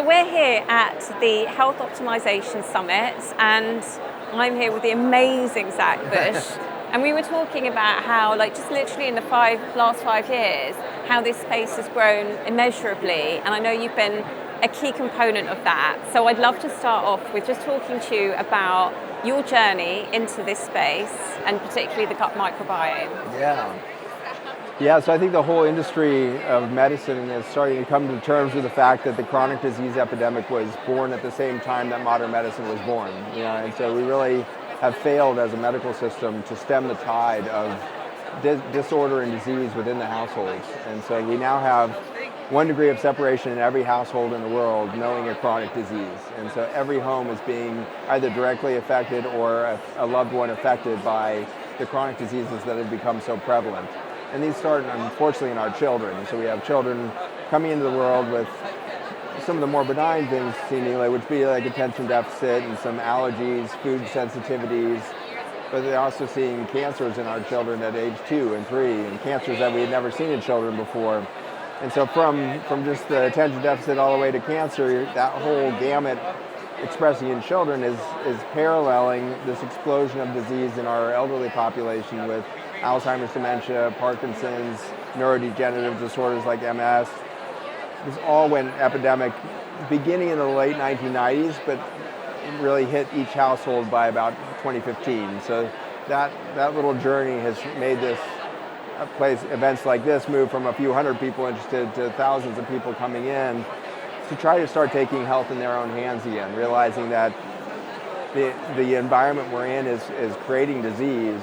we're here at the Health Optimisation Summit, and I'm here with the amazing Zach Bush. And we were talking about how, just literally in the last 5 years, how this space has grown immeasurably. And I know you've been a key component of that. So I'd love to start off with just talking to you about your journey into this space, and particularly the gut microbiome. Yeah, so I think the whole industry of medicine is starting to come to terms with the fact that the chronic disease epidemic was born at the same time that modern medicine was born. And so we really have failed as a medical system to stem the tide of disorder and disease within the households. And so we now have 1 degree of separation in every household in the world knowing a chronic disease. And so every home is being either directly affected or a loved one affected by the chronic diseases that have become so prevalent. And these start, unfortunately, in our children. So we have children coming into the world with some of the more benign things, seemingly, which be like attention deficit and some allergies, food sensitivities. But they're also seeing cancers in our children at age 2 and 3, and cancers that we had never seen in children before. And so from just the attention deficit all the way to cancer, that whole gamut expressing in children is paralleling this explosion of disease in our elderly population with Alzheimer's, dementia, Parkinson's, neurodegenerative disorders like MS. This all went epidemic beginning in the late 1990s, but really hit each household by about 2015. So that little journey has made this place, events like this, move from a few hundred people interested to thousands of people coming in to try to start taking health in their own hands again, realizing that the environment we're in is creating disease,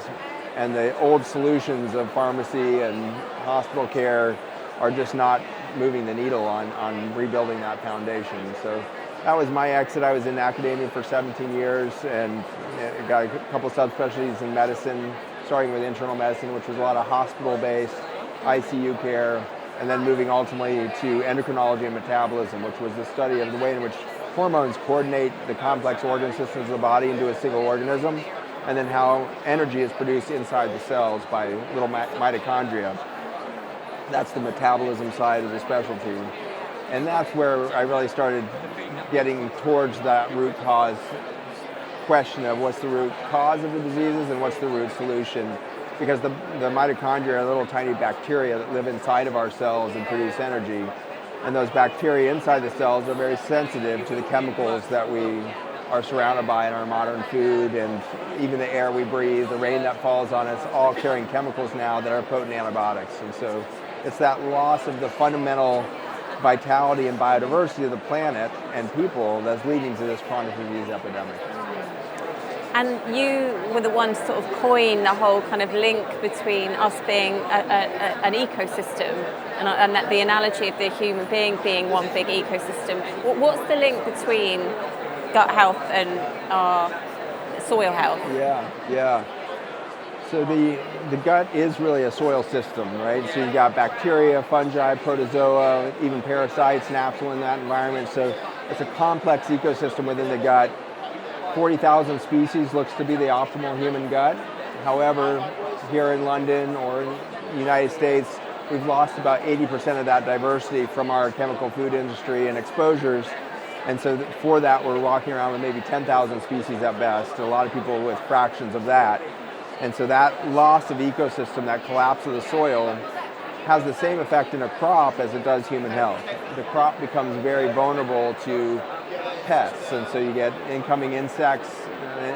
and the old solutions of pharmacy and hospital care are just not moving the needle on rebuilding that foundation. So that was my exit. I was in academia for 17 years and got a couple subspecialties in medicine, starting with internal medicine, which was a lot of hospital-based ICU care, and then moving ultimately to endocrinology and metabolism, which was the study of the way in which hormones coordinate the complex organ systems of the body into a single organism, and then how energy is produced inside the cells by little mitochondria. That's the metabolism side of the specialty. And that's where I really started getting towards that root cause question of what's the root cause of the diseases and what's the root solution. Because the mitochondria are little tiny bacteria that live inside of our cells and produce energy. And those bacteria inside the cells are very sensitive to the chemicals that we are surrounded by in our modern food, and even the air we breathe, the rain that falls on us, all carrying chemicals now that are potent antibiotics. And so it's that loss of the fundamental vitality and biodiversity of the planet and people that's leading to this chronic disease epidemic. And you were the one to sort of coin the whole kind of link between us being an ecosystem and that the analogy of the human being one big ecosystem. What's the link between gut health and our soil health? Yeah. So the gut is really a soil system, right? So you've got bacteria, fungi, protozoa, even parasites natural in that environment. So it's a complex ecosystem within the gut. 40,000 species looks to be the optimal human gut. However, here in London or in the United States, we've lost about 80% of that diversity from our chemical food industry and exposures. And so for that, we're walking around with maybe 10,000 species at best, a lot of people with fractions of that. And so that loss of ecosystem, that collapse of the soil, has the same effect in a crop as it does human health. The crop becomes very vulnerable to pests, and so you get incoming insects,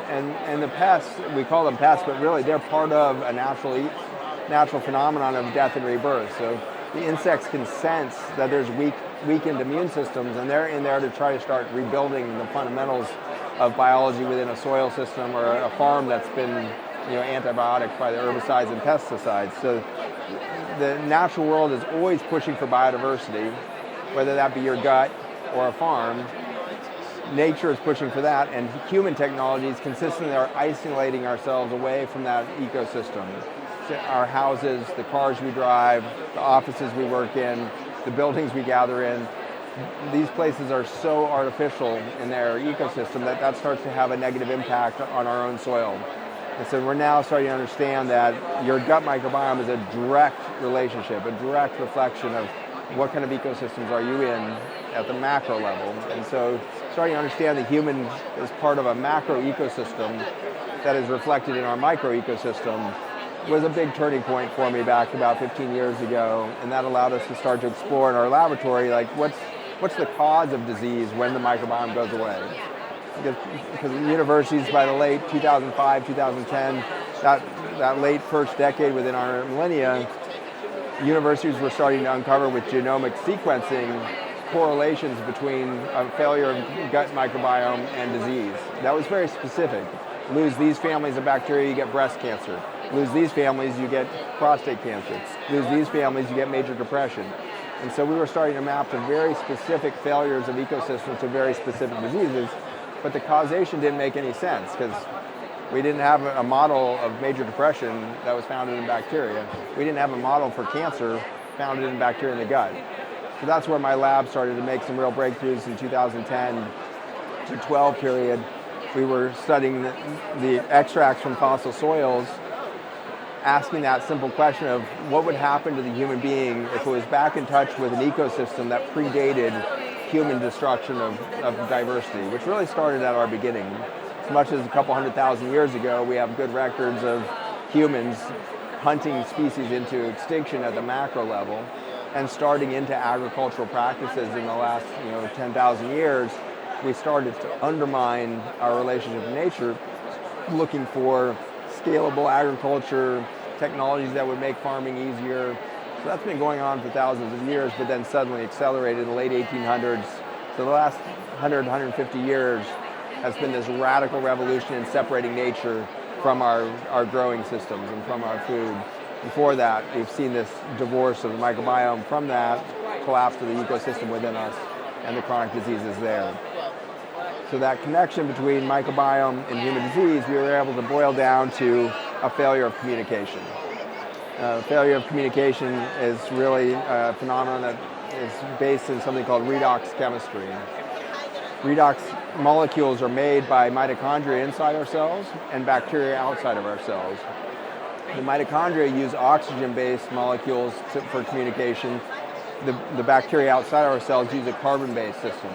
and the pests, we call them pests, but really they're part of a natural phenomenon of death and rebirth. So the insects can sense that there's weakened immune systems, and they're in there to try to start rebuilding the fundamentals of biology within a soil system or a farm that's been antibiotic by the herbicides and pesticides. So the natural world is always pushing for biodiversity, whether that be your gut or a farm. Nature is pushing for that, and human technologies consistently are isolating ourselves away from that ecosystem. So our houses, the cars we drive, the offices we work in, the buildings we gather in, these places are so artificial in their ecosystem that starts to have a negative impact on our own soil. And so we're now starting to understand that your gut microbiome is a direct relationship, a direct reflection of what kind of ecosystems are you in at the macro level. And so starting to understand the human is part of a macro ecosystem that is reflected in our micro ecosystem was a big turning point for me back about 15 years ago, and that allowed us to start to explore in our laboratory, like what's the cause of disease when the microbiome goes away? Because universities by the late 2005, 2010, that late first decade within our millennia, universities were starting to uncover with genomic sequencing correlations between a failure of gut microbiome and disease. That was very specific. Lose these families of bacteria, you get breast cancer. Lose these families, you get prostate cancer. Lose these families, you get major depression. And so we were starting to map to very specific failures of ecosystems to very specific diseases, but the causation didn't make any sense because we didn't have a model of major depression that was founded in bacteria. We didn't have a model for cancer founded in bacteria in the gut. So that's where my lab started to make some real breakthroughs in 2010 to 12 period. We were studying the extracts from fossil soils, asking that simple question of what would happen to the human being if it was back in touch with an ecosystem that predated human destruction of diversity, which really started at our beginning. As much as a couple 100,000 years ago, we have good records of humans hunting species into extinction at the macro level and starting into agricultural practices in the last 10,000 years. We started to undermine our relationship with nature, looking for scalable agriculture, technologies that would make farming easier. So that's been going on for thousands of years, but then suddenly accelerated in the late 1800s. So the last 100, 150 years has been this radical revolution in separating nature from our growing systems and from our food. Before that, we've seen this divorce of the microbiome from that, collapse of the ecosystem within us, and the chronic diseases there. So that connection between microbiome and human disease, we were able to boil down to a failure of communication. Failure of communication is really a phenomenon that is based in something called redox chemistry. Redox molecules are made by mitochondria inside our cells and bacteria outside of our cells. The mitochondria use oxygen-based molecules for communication. The bacteria outside of our cells use a carbon-based system.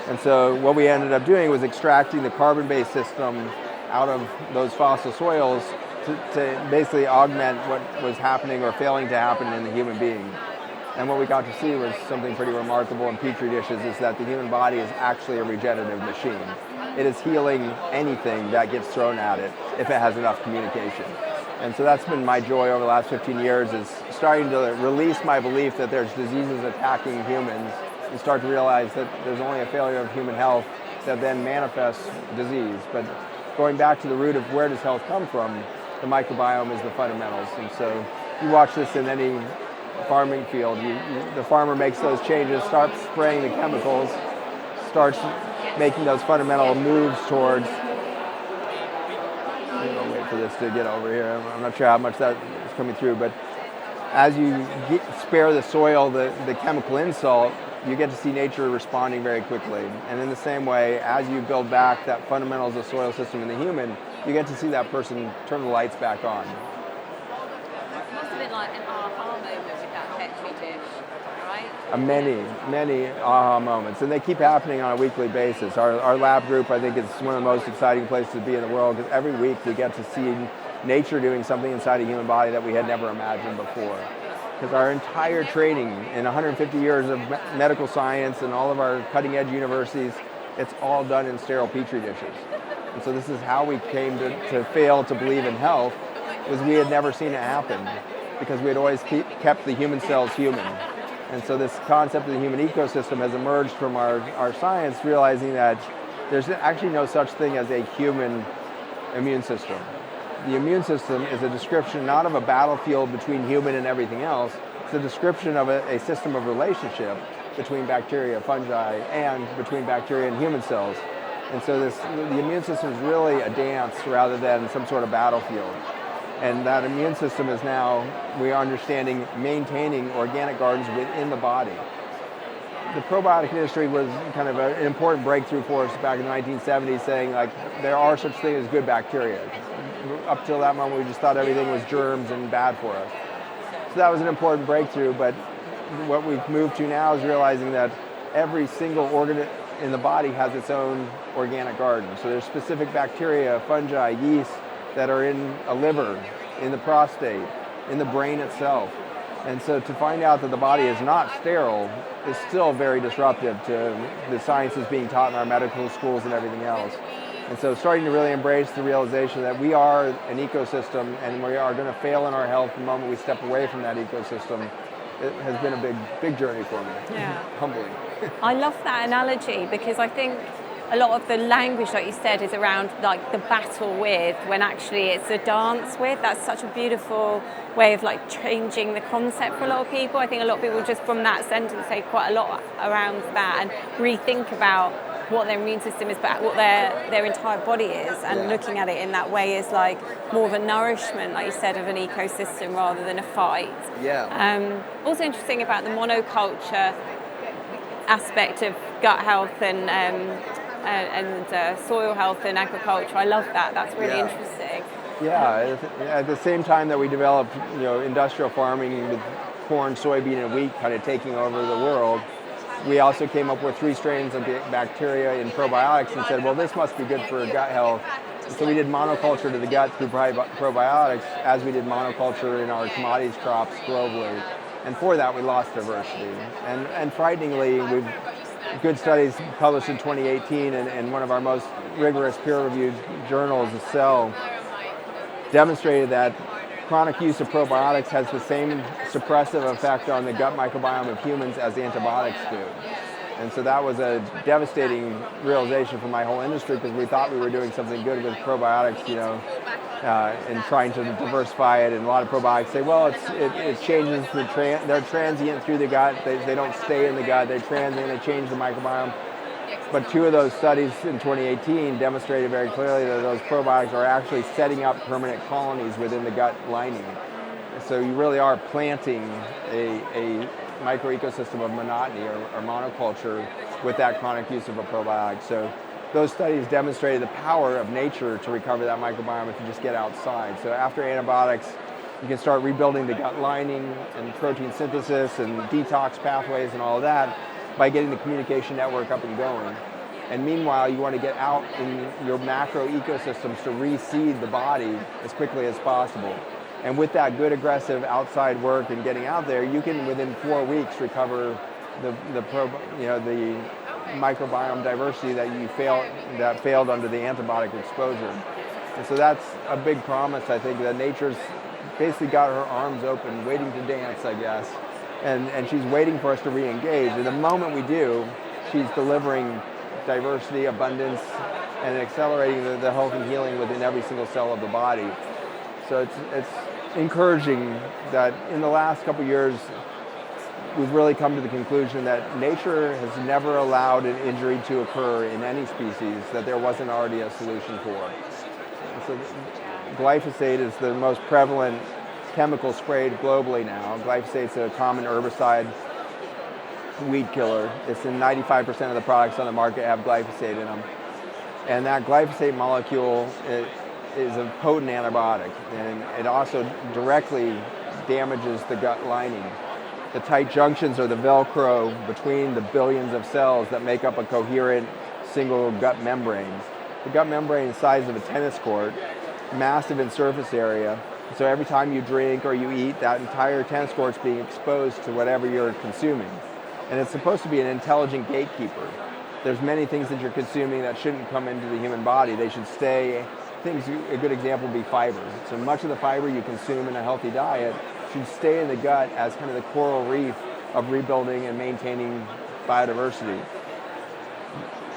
And so what we ended up doing was extracting the carbon-based system out of those fossil soils to basically augment what was happening or failing to happen in the human being. And what we got to see was something pretty remarkable in petri dishes, is that the human body is actually a regenerative machine. It is healing anything that gets thrown at it if it has enough communication. And so that's been my joy over the last 15 years, is starting to release my belief that there's diseases attacking humans and start to realize that there's only a failure of human health that then manifests disease. But going back to the root of where does health come from, the microbiome is the fundamentals. And so you watch this in any farming field. The farmer makes those changes, starts spraying the chemicals, starts making those fundamental moves towards, I'll wait for this to get over here. I'm not sure how much that is coming through, but as you spare the soil the chemical insult, you get to see nature responding very quickly. And in the same way, as you build back that fundamentals of the soil system in the human, you get to see that person turn the lights back on. It must have been like an aha moment with that petri dish, right? Many aha moments. And they keep happening on a weekly basis. Our lab group, I think, is one of the most exciting places to be in the world, because every week we get to see nature doing something inside a human body that we had never imagined before. Because our entire training in 150 years of medical science and all of our cutting edge universities, it's all done in sterile petri dishes. And so this is how we came to fail to believe in health, was we had never seen it happen, because we had always kept the human cells human. And so this concept of the human ecosystem has emerged from our science, realizing that there's actually no such thing as a human immune system. The immune system is a description not of a battlefield between human and everything else. It's a description of a system of relationship between bacteria, fungi, and between bacteria and human cells. And so the immune system is really a dance rather than some sort of battlefield. And that immune system is now, we are understanding, maintaining organic gardens within the body. The probiotic industry was kind of an important breakthrough for us back in the 1970s, saying like there are such things as good bacteria. Up till that moment, we just thought everything was germs and bad for us. So that was an important breakthrough, but what we've moved to now is realizing that every single organ in the body has its own organic garden. So there's specific bacteria, fungi, yeast that are in a liver, in the prostate, in the brain itself. And so to find out that the body is not sterile is still very disruptive to the sciences being taught in our medical schools and everything else. And so starting to really embrace the realization that we are an ecosystem and we are going to fail in our health the moment we step away from that ecosystem, it has been a big journey for me. Yeah. Humbling. I love that analogy because I think a lot of the language, like you said, is around like the battle with, when actually it's a dance with. That's such a beautiful way of like changing the concept for a lot of people. I think a lot of people just from that sentence say quite a lot around that and rethink about what their immune system is, but what their entire body is, and looking at it in that way is like more of a nourishment, like you said, of an ecosystem rather than a fight. Yeah. Also interesting about the monoculture aspect of gut health and soil health and agriculture. I love that. That's really interesting. Yeah. At the same time that we developed, industrial farming with corn, soybean, and wheat kind of taking over the world, we also came up with 3 strains of bacteria in probiotics and said, well, this must be good for gut health. So we did monoculture to the gut through probiotics as we did monoculture in our commodities crops globally. And for that, we lost diversity. And frighteningly, good studies published in 2018 in one of our most rigorous peer-reviewed journals, Cell, demonstrated that chronic use of probiotics has the same suppressive effect on the gut microbiome of humans as antibiotics do. And so that was a devastating realization for my whole industry because we thought we were doing something good with probiotics, and trying to diversify it. And a lot of probiotics say, well, it changes they're transient through the gut. They don't stay in the gut. They're transient. They change the microbiome. But 2 of those studies in 2018 demonstrated very clearly that those probiotics are actually setting up permanent colonies within the gut lining. So you really are planting a microecosystem of monotony or monoculture with that chronic use of a probiotic. So those studies demonstrated the power of nature to recover that microbiome if you just get outside. So after antibiotics, you can start rebuilding the gut lining and protein synthesis and detox pathways and all of that by getting the communication network up and going. And meanwhile, you want to get out in your macro ecosystems to reseed the body as quickly as possible. And with that good aggressive outside work and getting out there, you can within 4 weeks recover the microbiome diversity that failed under the antibiotic exposure. And so that's a big promise, I think, that nature's basically got her arms open, waiting to dance, I guess. And she's waiting for us to re-engage. And the moment we do, she's delivering diversity, abundance, and accelerating the health and healing within every single cell of the body. So it's encouraging that in the last couple of years, we've really come to the conclusion that nature has never allowed an injury to occur in any species that there wasn't already a solution for. And so glyphosate is the most prevalent chemical sprayed globally now. Glyphosate's a common herbicide, weed killer. It's in 95% of the products on the market have glyphosate in them. And that glyphosate molecule is a potent antibiotic, and it also directly damages the gut lining. The tight junctions are the Velcro between the billions of cells that make up a coherent single gut membrane. The gut membrane is the size of a tennis court, massive in surface area. So every time you drink or you eat, that entire tennis court's being exposed to whatever you're consuming. And it's supposed to be an intelligent gatekeeper. There's many things that you're consuming that shouldn't come into the human body. They should stay. A good example would be fiber. So much of the fiber you consume in a healthy diet should stay in the gut as kind of the coral reef of rebuilding and maintaining biodiversity.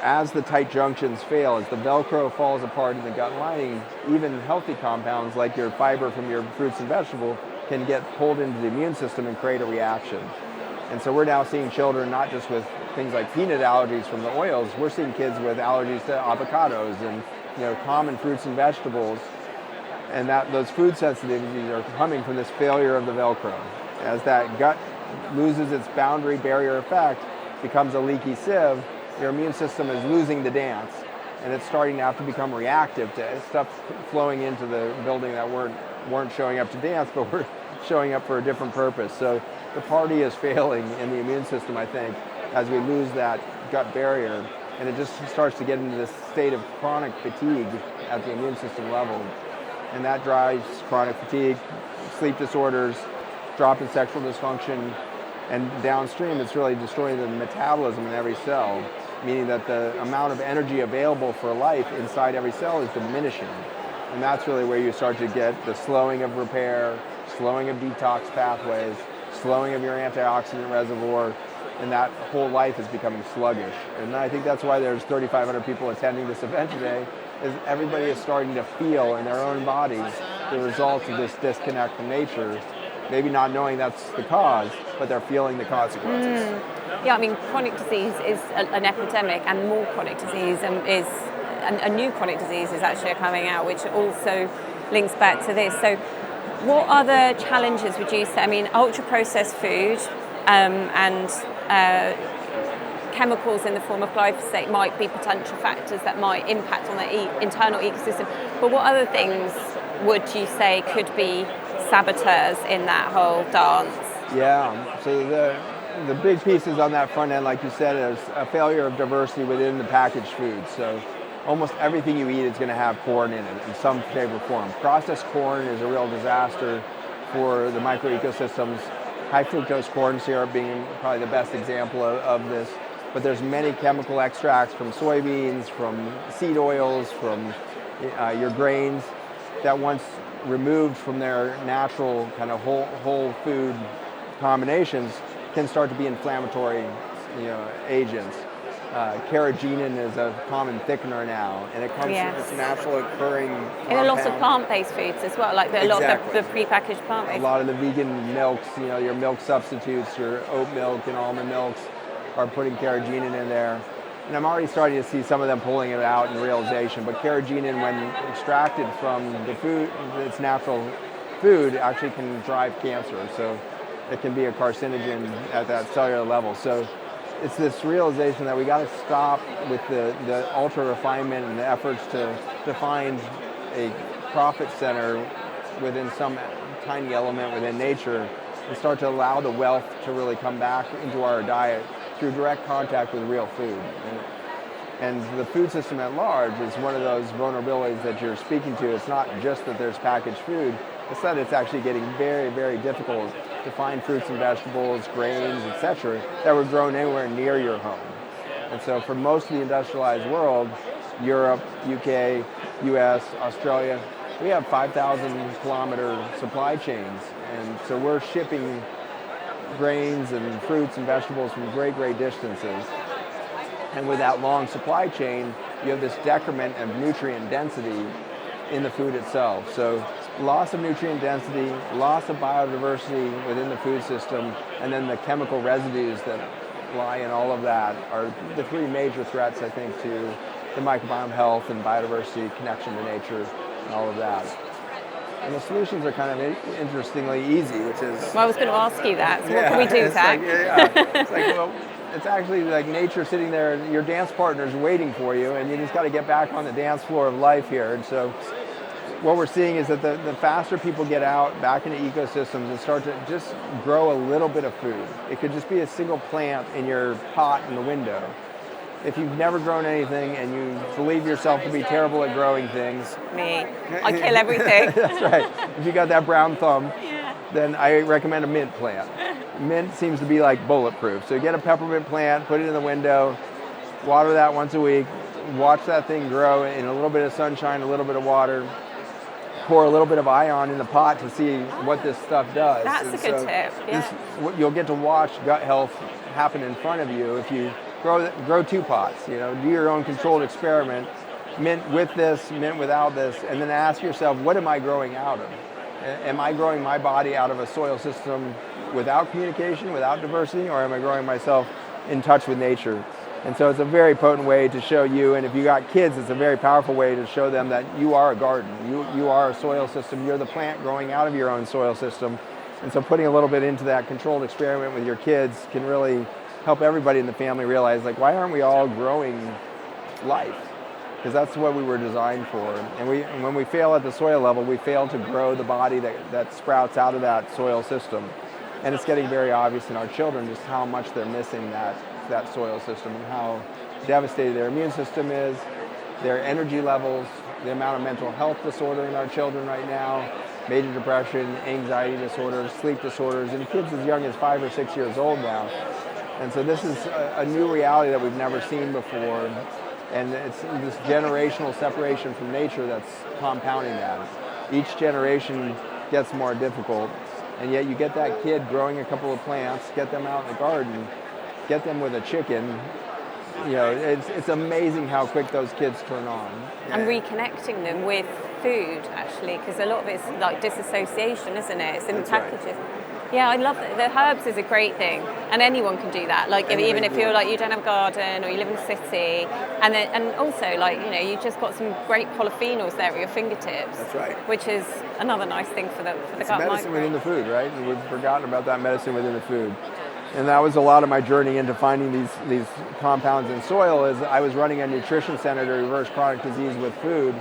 As the tight junctions fail, as the Velcro falls apart in the gut lining, even healthy compounds like your fiber from your fruits and vegetables can get pulled into the immune system and create a reaction. And so we're now seeing children not just with things like peanut allergies from the oils, we're seeing kids with allergies to avocados and common fruits and vegetables, and that those food sensitivities are coming from this failure of the Velcro. As that gut loses its boundary barrier effect, becomes a leaky sieve, your immune system is losing the dance, and it's starting to have to become reactive to stuff flowing into the building that weren't showing up to dance, but were showing up for a different purpose. So the party is failing in the immune system, I think, as we lose that gut barrier, and it just starts to get into this state of chronic fatigue at the immune system level. And that drives chronic fatigue, sleep disorders, drop in sexual dysfunction, and downstream it's really destroying the metabolism in every cell, meaning that the amount of energy available for life inside every cell is diminishing. And that's really where you start to get the slowing of repair, slowing of detox pathways, slowing of your antioxidant reservoir, and that whole life is becoming sluggish. And I think that's why there's 3,500 people attending this event today, is everybody is starting to feel in their own bodies the results of this disconnect from nature, maybe not knowing that's the cause, but they're feeling the consequences. Yeah, I mean, chronic disease is an epidemic, and more chronic disease is a new chronic disease is actually coming out, which also links back to this. So what other challenges would you say? I mean, ultra-processed food and chemicals in the form of glyphosate might be potential factors that might impact on the internal ecosystem. But what other things would you say could be saboteurs in that whole dance? Yeah, so the big pieces on that front end, like you said, is a failure of diversity within the packaged foods. So almost everything you eat is going to have corn in it in some shape or form. Processed corn is a real disaster for the microecosystems. High fructose corn syrup being probably the best example of this. But there's many chemical extracts from soybeans, from seed oils, from your grains that once removed from their natural kind of whole food combinations can start to be inflammatory agents. Carrageenan is a common thickener now, and it comes from this natural occurring compound. In a lot of plant-based foods as well, like a lot of the prepackaged plant-based. A lot of the vegan milks, your milk substitutes, your oat milk and almond milks are putting carrageenan in there. And I'm already starting to see some of them pulling it out in realization, but carrageenan, when extracted from the food, its natural food, actually can drive cancer. So it can be a carcinogen at that cellular level. So it's this realization that we got to stop with the ultra refinement and the efforts to find a profit center within some tiny element within nature and start to allow the wealth to really come back into our diet through direct contact with real food. And the food system at large is one of those vulnerabilities that you're speaking to. It's not just that there's packaged food, it's that it's actually getting very, very difficult to find fruits and vegetables, grains, etc., that were grown anywhere near your home. And so for most of the industrialized world, Europe, UK, US, Australia, we have 5,000 kilometer supply chains. And so we're shipping grains and fruits and vegetables from great, great distances. And with that long supply chain, you have this decrement of nutrient density in the food itself. So loss of nutrient density, loss of biodiversity within the food system, and then the chemical residues that lie in all of that are the three major threats, I think, to the microbiome health and biodiversity, connection to nature, and all of that. And the solutions are kind of interestingly easy, which is... Well, I was going to ask you that. So what can we do, Zach? It's like, well, it's actually like nature sitting there, your dance partner's waiting for you, and you just got to get back on the dance floor of life here. And so what we're seeing is that the faster people get out back into ecosystems and start to just grow a little bit of food. It could just be a single plant in your pot in the window. If you've never grown anything and you believe yourself to be terrible at growing things... Me. I kill everything. That's right. If you got that brown thumb, then I recommend a mint plant. Mint seems to be like bulletproof. So you get a peppermint plant, put it in the window, water that once a week, watch that thing grow in a little bit of sunshine, a little bit of water, pour a little bit of ion in the pot to see what this stuff does. That's a good tip. Yeah. You'll get to watch gut health happen in front of you if you grow two pots. Do your own controlled experiment, mint with this, mint without this, and then ask yourself, what am I growing out of? Am I growing my body out of a soil system without communication, without diversity, or am I growing myself in touch with nature? And so it's a very potent way to show you, and if you got kids, it's a very powerful way to show them that you are a garden. You are a soil system. You're the plant growing out of your own soil system. And so putting a little bit into that controlled experiment with your kids can really help everybody in the family realize, like, why aren't we all growing life? Because that's what we were designed for. And when we fail at the soil level, we fail to grow the body that sprouts out of that soil system. And it's getting very obvious in our children just how much they're missing that affect that soil system and how devastated their immune system is, their energy levels, the amount of mental health disorder in our children right now, major depression, anxiety disorders, sleep disorders, and kids as young as 5 or 6 years old now. And so this is a new reality that we've never seen before. And it's this generational separation from nature that's compounding that. Each generation gets more difficult, and yet you get that kid growing a couple of plants, get them out in the garden, get them with a chicken. It's amazing how quick those kids turn on. And reconnecting them with food, actually, because a lot of it's like disassociation, isn't it? It's in the packages. Right. Yeah, I love it. The herbs is a great thing, and anyone can do that. Like even if you're like you don't have a garden or you live in a city, and also you just got some great polyphenols there at your fingertips. That's right. Which is another nice thing for the gut medicine within the food, right? And we've forgotten about that medicine within the food. And that was a lot of my journey into finding these compounds in soil. Is I was running a nutrition center to reverse chronic disease with food.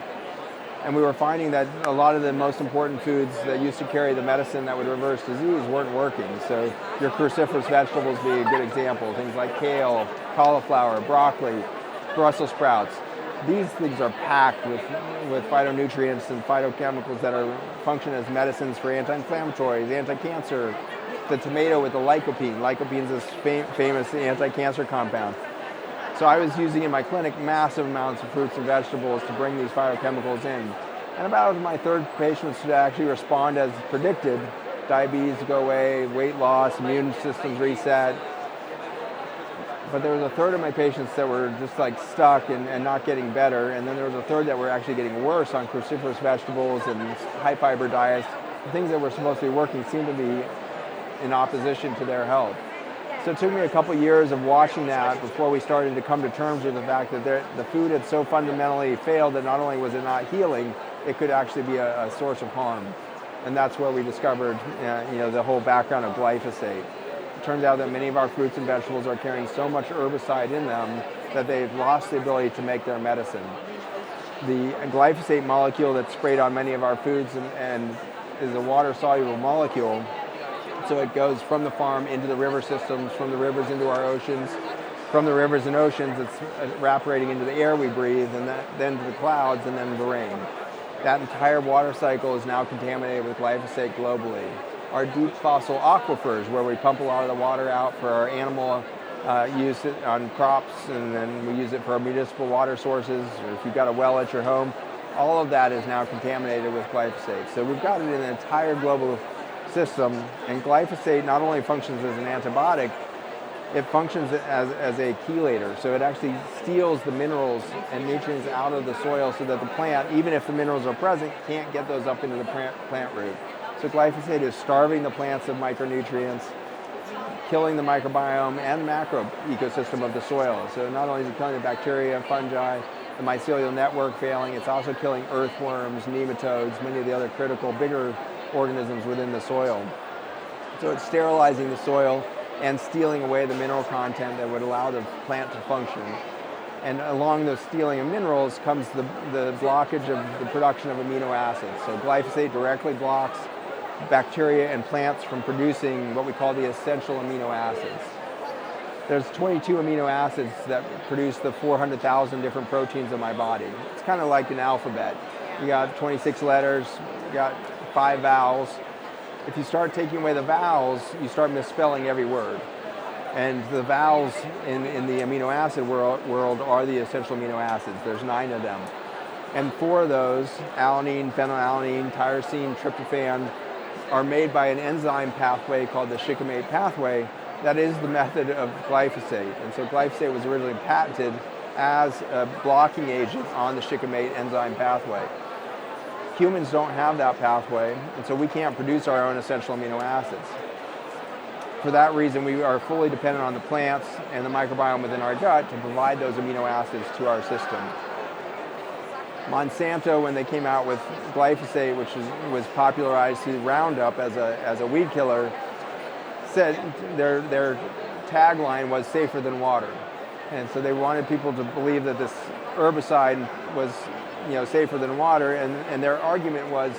And we were finding that a lot of the most important foods that used to carry the medicine that would reverse disease weren't working. So your cruciferous vegetables be a good example. Things like kale, cauliflower, broccoli, Brussels sprouts. These things are packed with phytonutrients and phytochemicals that function as medicines for anti-inflammatories, anti-cancer. The tomato with the lycopene. Lycopene is this famous anti-cancer compound. So I was using in my clinic massive amounts of fruits and vegetables to bring these phytochemicals in. And about my third patients to actually respond as predicted. Diabetes go away, weight loss, immune systems reset. But there was a third of my patients that were just like stuck and not getting better. And then there was a third that were actually getting worse on cruciferous vegetables and high fiber diets. The things that were supposed to be working seemed to be in opposition to their health. So it took me a couple years of watching that before we started to come to terms with the fact that the food had so fundamentally failed that not only was it not healing, it could actually be a source of harm. And that's where we discovered the whole background of glyphosate. It turns out that many of our fruits and vegetables are carrying so much herbicide in them that they've lost the ability to make their medicine. The glyphosate molecule that's sprayed on many of our foods and is a water-soluble molecule. So it goes from the farm into the river systems, from the rivers into our oceans, from the rivers and oceans, it's evaporating into the air we breathe, and then to the clouds, and then the rain. That entire water cycle is now contaminated with glyphosate globally. Our deep fossil aquifers, where we pump a lot of the water out for our animal use it on crops, and then we use it for our municipal water sources, or if you've got a well at your home, all of that is now contaminated with glyphosate. So we've got it in the entire global system, and glyphosate not only functions as an antibiotic, it functions as a chelator. So it actually steals the minerals and nutrients out of the soil so that the plant, even if the minerals are present, can't get those up into the plant root. So glyphosate is starving the plants of micronutrients, killing the microbiome and macro ecosystem of the soil. So not only is it killing the bacteria, fungi, the mycelial network failing, it's also killing earthworms, nematodes, many of the other critical, bigger organisms within the soil. So it's sterilizing the soil and stealing away the mineral content that would allow the plant to function. And along the stealing of minerals comes the blockage of the production of amino acids. So glyphosate directly blocks bacteria and plants from producing what we call the essential amino acids. There's 22 amino acids that produce the 400,000 different proteins in my body. It's kind of like an alphabet. You got 26 letters, you got 5 vowels. If you start taking away the vowels, you start misspelling every word. And the vowels in the amino acid world are the essential amino acids. There's 9 of them. And 4 of those, alanine, phenylalanine, tyrosine, tryptophan, are made by an enzyme pathway called the shikimate pathway. That is the method of glyphosate. And so glyphosate was originally patented as a blocking agent on the shikimate enzyme pathway. Humans don't have that pathway, and so we can't produce our own essential amino acids. For that reason, we are fully dependent on the plants and the microbiome within our gut to provide those amino acids to our system. Monsanto, when they came out with glyphosate, which was popularized through Roundup as a weed killer, said their tagline was safer than water. And so they wanted people to believe that this herbicide was safer than water, and their argument was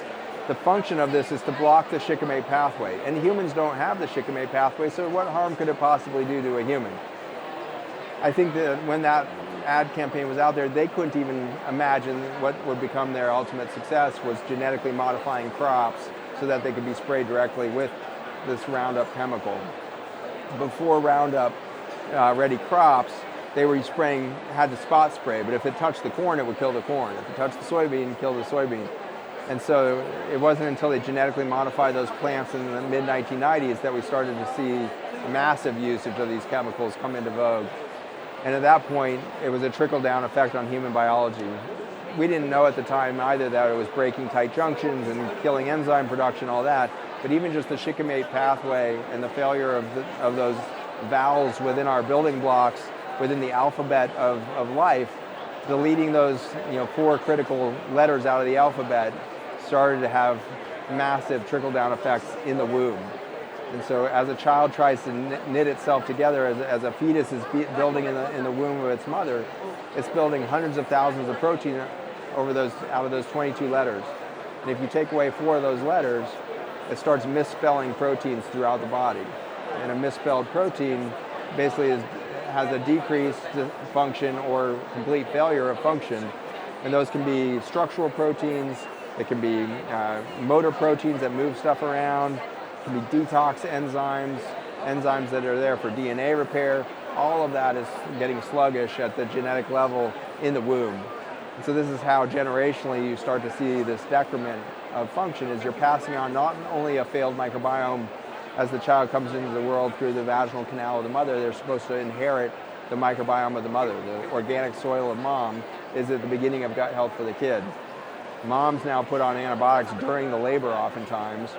the function of this is to block the shikimate pathway. And humans don't have the shikimate pathway, so what harm could it possibly do to a human? I think that when that ad campaign was out there, they couldn't even imagine what would become their ultimate success was genetically modifying crops so that they could be sprayed directly with this Roundup chemical. Before Roundup ready crops, they were spraying, had to spot spray, but if it touched the corn, it would kill the corn. If it touched the soybean, it would kill the soybean. And so it wasn't until they genetically modified those plants in the mid-1990s that we started to see massive usage of these chemicals come into vogue. And at that point, it was a trickle-down effect on human biology. We didn't know at the time either that it was breaking tight junctions and killing enzyme production, all that, but even just the shikimate pathway and the failure of those vowels within our building blocks, within the alphabet of life, deleting those 4 critical letters out of the alphabet started to have massive trickle-down effects in the womb. And so as a child tries to knit itself together, as a fetus is building in the womb of its mother, it's building hundreds of thousands of protein out of those 22 letters. And if you take away 4 of those letters, it starts misspelling proteins throughout the body. And a misspelled protein basically has a decreased function or complete failure of function. And those can be structural proteins, it can be motor proteins that move stuff around, it can be detox enzymes that are there for DNA repair. All of that is getting sluggish at the genetic level in the womb. And so this is how generationally you start to see this decrement of function, is you're passing on not only a failed microbiome as the child comes into the world through the vaginal canal of the mother, they're supposed to inherit the microbiome of the mother. The organic soil of mom is at the beginning of gut health for the kid. Mom's now put on antibiotics during the labor oftentimes,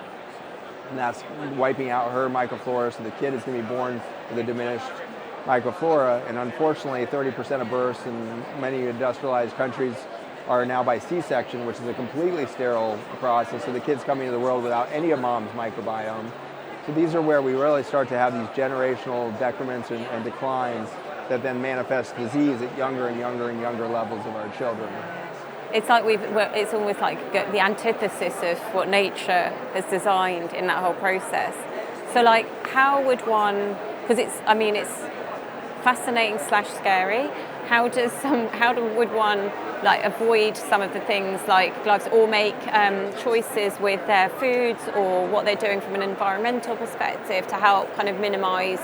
and that's wiping out her microflora, so the kid is going to be born with a diminished microflora. And unfortunately, 30% of births in many industrialized countries are now by C-section, which is a completely sterile process, so the kid's coming into the world without any of mom's microbiome. So these are where we really start to have these generational decrements and declines that then manifest disease at younger and younger and younger levels of our children. It's like it's almost like the antithesis of what nature has designed in that whole process. So like, how would one, because it's fascinating / scary. How would one like avoid some of the things like gloves, or make choices with their foods or what they're doing from an environmental perspective to help kind of minimise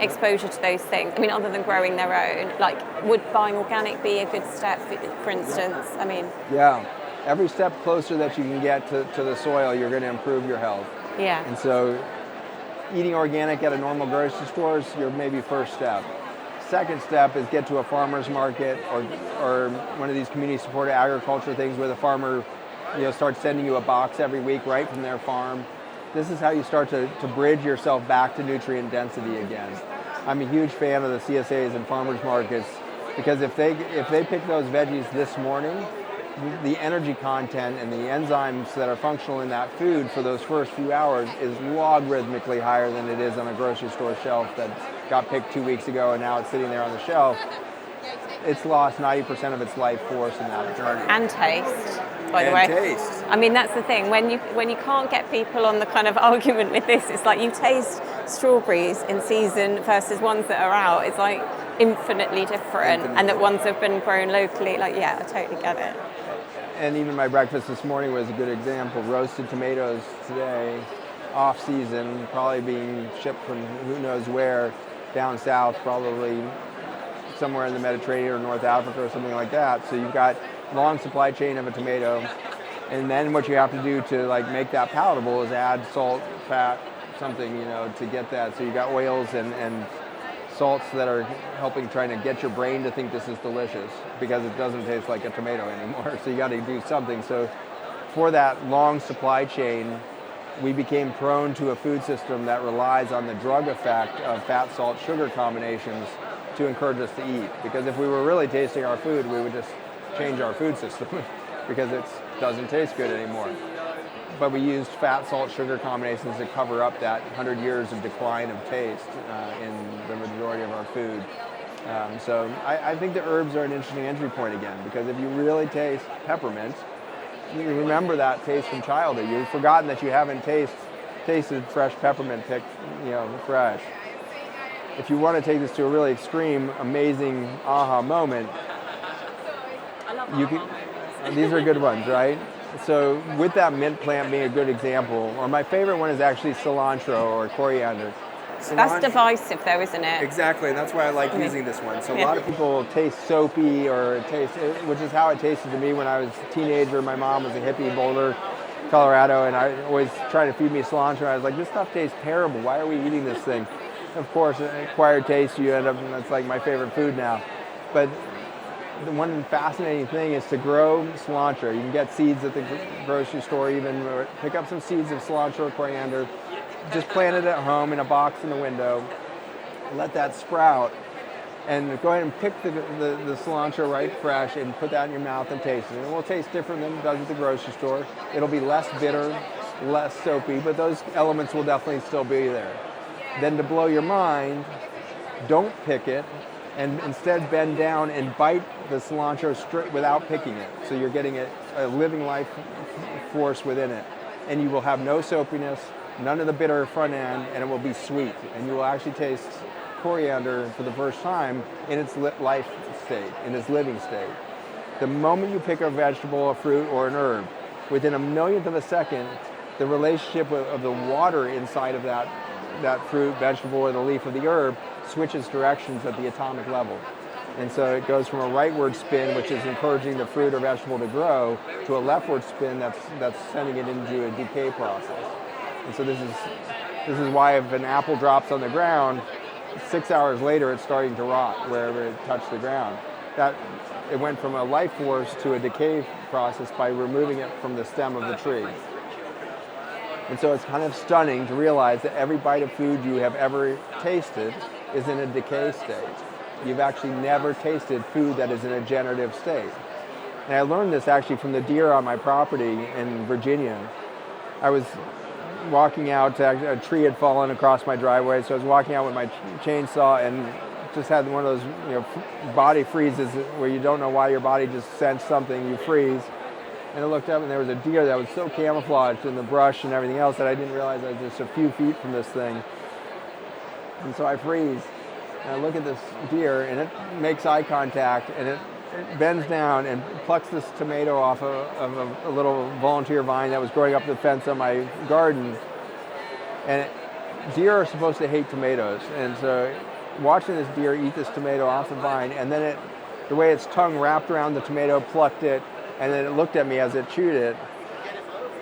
exposure to those things? I mean, other than growing their own, like, would buying organic be a good step, for instance? I mean, yeah, every step closer that you can get to the soil, you're going to improve your health. Yeah. And so eating organic at a normal grocery store is your maybe first step. Second step is get to a farmer's market or one of these community-supported agriculture things where the farmer starts sending you a box every week right from their farm. This is how you start to bridge yourself back to nutrient density again. I'm a huge fan of the CSAs and farmers markets because if they pick those veggies this morning, the energy content and the enzymes that are functional in that food for those first few hours is logarithmically higher than it is on a grocery store shelf that got picked 2 weeks ago and now it's sitting there on the shelf. It's lost 90% of its life force in that journey. And taste, by the way. And taste. I mean, that's the thing. When you can't get people on the kind of argument with this, it's like you taste strawberries in season versus ones that are out. It's like infinitely different. And that ones have been grown locally. Like, yeah, I totally get it. And even my breakfast this morning was a good example. Roasted tomatoes today, off season, probably being shipped from who knows where, down south, probably somewhere in the Mediterranean or North Africa or something like that. So you've got long supply chain of a tomato. And then what you have to do to like make that palatable is add salt, fat, something, to get that. So you got oils and salts that are trying to get your brain to think this is delicious because it doesn't taste like a tomato anymore. So you got to do something. So for that long supply chain, we became prone to a food system that relies on the drug effect of fat, salt, sugar combinations to encourage us to eat. Because if we were really tasting our food, we would just change our food system because it doesn't taste good anymore. But we used fat, salt, sugar combinations to cover up that 100 years of decline of taste in the majority of our food. So I think the herbs are an interesting entry point again, because if you really taste peppermint, you remember that taste from childhood. You've forgotten that you haven't tasted fresh peppermint picked, fresh. if you want to take this to a really extreme, amazing aha moment, I love you can. These are good ones, right? So with that mint plant being a good example, or my favorite one is actually cilantro or coriander. That's divisive though, isn't it? Exactly, and that's why I like using this one. So a lot of people taste soapy, which is how it tasted to me when I was a teenager. My mom was a hippie in Boulder, Colorado, and I always tried to feed me cilantro. I was like, this stuff tastes terrible. Why are we eating this thing? Of course, acquired taste, you end up, that's like my favorite food now. But the one fascinating thing is to grow cilantro. You can get seeds at the grocery store even, or pick up some seeds of cilantro or coriander, just plant it at home in a box in the window, let that sprout, and go ahead and pick the cilantro right fresh and put that in your mouth and taste it. And it will taste different than it does at the grocery store. It'll be less bitter, less soapy, but those elements will definitely still be there. Then to blow your mind, don't pick it, and instead bend down and bite the cilantro straight without picking it. So you're getting a living life force within it. And you will have no soapiness, none of the bitter front end, and it will be sweet. And you will actually taste coriander for the first time in its life state, in its living state. The moment you pick a vegetable, a fruit, or an herb, within a millionth of a second, the relationship of the water inside of that fruit, vegetable, or the leaf of the herb switches directions at the atomic level. And so it goes from a rightward spin, which is encouraging the fruit or vegetable to grow, to a leftward spin that's sending it into a decay process. And so this is why if an apple drops on the ground, 6 hours later it's starting to rot wherever it touched the ground. That it went from a life force to a decay process by removing it from the stem of the tree. And so it's kind of stunning to realize that every bite of food you have ever tasted is in a decay state. You've actually never tasted food that is in a generative state. And I learned this actually from the deer on my property in Virginia. I was walking out, a tree had fallen across my driveway, so I was walking out with my chainsaw and just had one of those body freezes where you don't know why your body just sensed something, you freeze. And I looked up and there was a deer that was so camouflaged in the brush and everything else that I didn't realize I was just a few feet from this thing. And so I freeze and I look at this deer and it makes eye contact and it bends down and plucks this tomato off of a little volunteer vine that was growing up the fence on my garden. And deer are supposed to hate tomatoes. And so watching this deer eat this tomato off the vine, and then the way its tongue wrapped around the tomato, plucked it, and then it looked at me as it chewed it,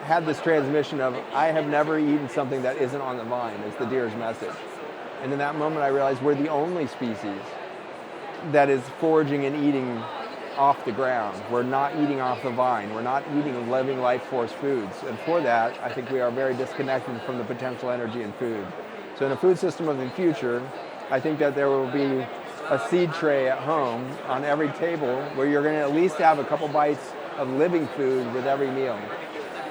had this transmission of, I have never eaten something that isn't on the vine, is the deer's message. And in that moment I realized we're the only species that is foraging and eating off the ground. We're not eating off the vine. We're not eating living life force foods. And for that, I think we are very disconnected from the potential energy in food. So in a food system of the future, I think that there will be a seed tray at home on every table where you're going to at least have a couple bites of living food with every meal.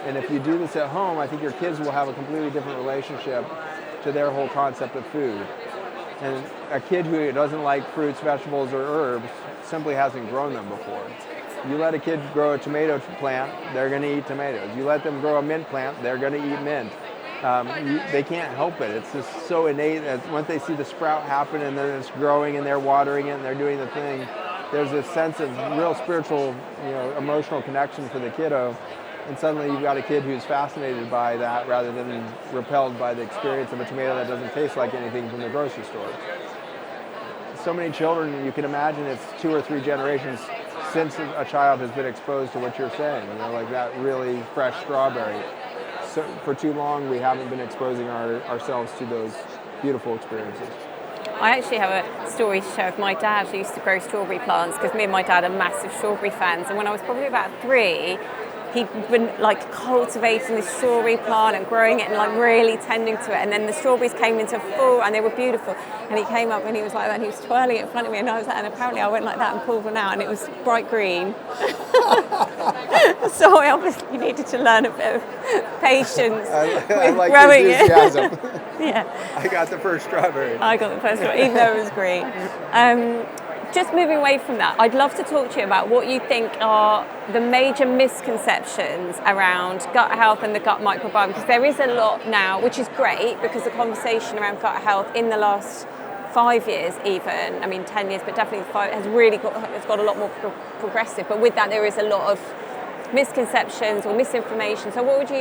And if you do this at home, I think your kids will have a completely different relationship to their whole concept of food. And a kid who doesn't like fruits, vegetables, or herbs simply hasn't grown them before. You let a kid grow a tomato plant, they're going to eat tomatoes. You let them grow a mint plant, they're going to eat mint. They can't help it. It's just so innate that once they see the sprout happen and then it's growing and they're watering it and they're doing the thing, there's a sense of real spiritual, emotional connection for the kiddo. And suddenly you've got a kid who's fascinated by that rather than repelled by the experience of a tomato that doesn't taste like anything from the grocery store. So many children, you can imagine it's 2 or 3 generations since a child has been exposed to what you're saying, like that really fresh strawberry. So for too long, we haven't been exposing ourselves to those beautiful experiences. I actually have a story to share with my dad who used to grow strawberry plants because me and my dad are massive strawberry fans. And when I was probably about 3, he'd been cultivating this strawberry plant and growing it and really tending to it. And then the strawberries came into full and they were beautiful. And he came up and he was like that and he was twirling it in front of me and I was like, and apparently I went like that and pulled one out and it was bright green. So I obviously needed to learn a bit of patience I like growing the enthusiasm. it. Yeah. I got the first strawberry. I got the first one, even though it was green. Just moving away from that, I'd love to talk to you about what you think are the major misconceptions around gut health and the gut microbiome, because there is a lot now, which is great because the conversation around gut health in the last 5 years even, 10 years, but definitely 5, it's got a lot more progressive. But with that, there is a lot of misconceptions or misinformation. So what do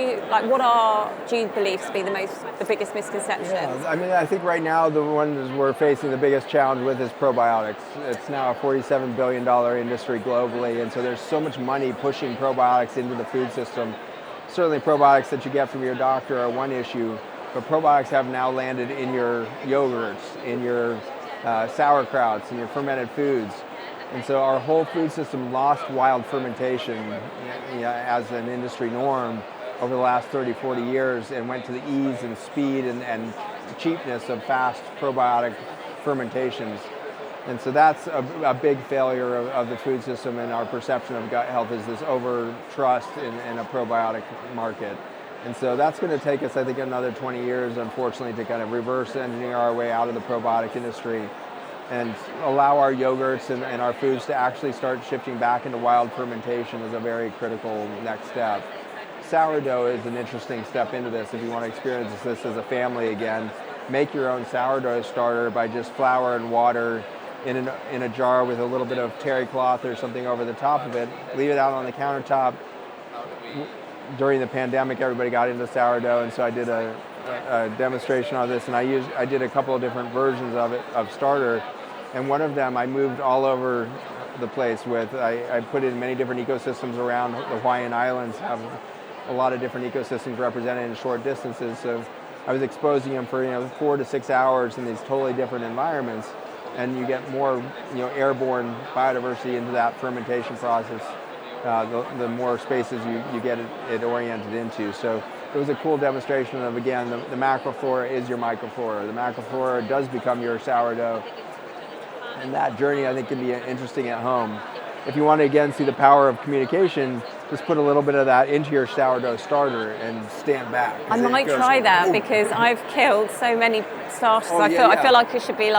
you believe to be the biggest misconceptions? Yeah, I think right now the ones we're facing the biggest challenge with is probiotics. It's now a $47 billion industry globally, and so there's so much money pushing probiotics into the food system. Certainly probiotics that you get from your doctor are one issue, but probiotics have now landed in your yogurts, in your sauerkrauts, in your fermented foods. And so our whole food system lost wild fermentation as an industry norm over the last 30, 40 years and went to the ease and speed and cheapness of fast probiotic fermentations. And so that's a big failure of the food system, and our perception of gut health is this over-trust in a probiotic market. And so that's going to take us, I think, another 20 years, unfortunately, to kind of reverse engineer our way out of the probiotic industry and allow our yogurts and our foods to actually start shifting back into wild fermentation is a very critical next step. Sourdough is an interesting step into this. If you want to experience this as a family again, make your own sourdough starter by just flour and water in a jar with a little bit of terry cloth or something over the top of it. Leave it out on the countertop. During the pandemic, everybody got into sourdough, and so I did a demonstration on this, and I did a couple of different versions of it, of starter, and one of them I moved all over the place with. I put in many different ecosystems around the Hawaiian Islands, have a lot of different ecosystems represented in short distances, so I was exposing them for 4 to 6 hours in these totally different environments, and you get more airborne biodiversity into that fermentation process. The more spaces you get it oriented into. So it was a cool demonstration of, again, the macroflora is your microflora. The macroflora does become your sourdough. And that journey, I think, can be interesting at home. If you want to, again, see the power of communication, just put a little bit of that into your sourdough starter and stand back. I might try that because I've killed so many starters. I feel like I should be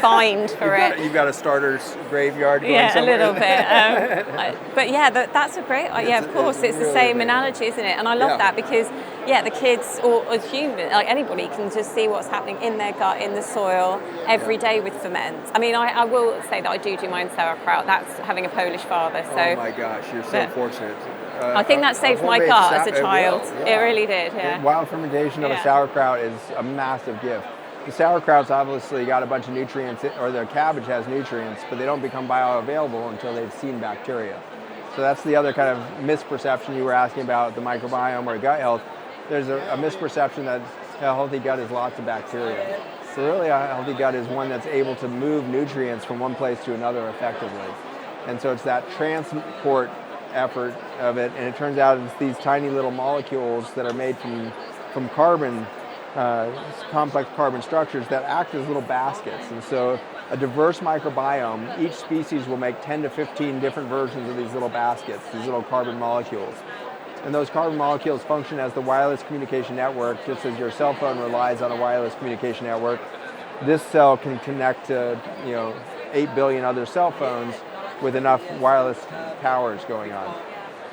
fined for it. You've got a starter's graveyard going somewhere. A little bit. But that's a great. Of course, it's the same analogy, isn't it? And I love that because the kids or human, like anybody, can just see what's happening in their gut, in the soil every day with ferments. I will say that I do my own sauerkraut. That's having a Polish father. So. Oh my gosh, you're so fortunate. I think that saved my gut as a child. It really did, Wild fermentation of a sauerkraut is a massive gift. The sauerkraut's obviously got a bunch of nutrients, or the cabbage has nutrients, but they don't become bioavailable until they've seen bacteria. So that's the other kind of misperception you were asking about, the microbiome or gut health. There's a misperception that a healthy gut is lots of bacteria. So really a healthy gut is one that's able to move nutrients from one place to another effectively. And so it's that transport effort of it, and it turns out it's these tiny little molecules that are made from carbon, complex carbon structures that act as little baskets. And so a diverse microbiome, each species will make 10 to 15 different versions of these little baskets, these little carbon molecules. And those carbon molecules function as the wireless communication network, just as your cell phone relies on a wireless communication network. This cell can connect to 8 billion other cell phones with enough wireless towers going on.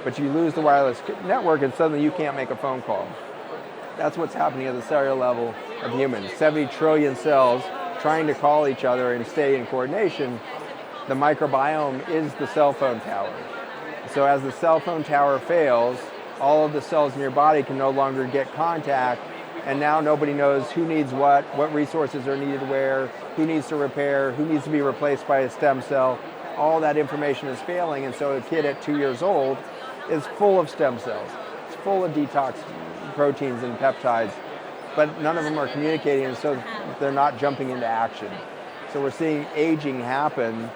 But you lose the wireless network and suddenly you can't make a phone call. That's what's happening at the cellular level of humans. 70 trillion cells trying to call each other and stay in coordination. The microbiome is the cell phone tower. So as the cell phone tower fails, all of the cells in your body can no longer get contact, and now nobody knows who needs what resources are needed where, who needs to repair, who needs to be replaced by a stem cell. All that information is failing, and so a kid at 2 years old is full of stem cells. It's full of detox proteins and peptides, but none of them are communicating, and so they're not jumping into action. So we're seeing aging happen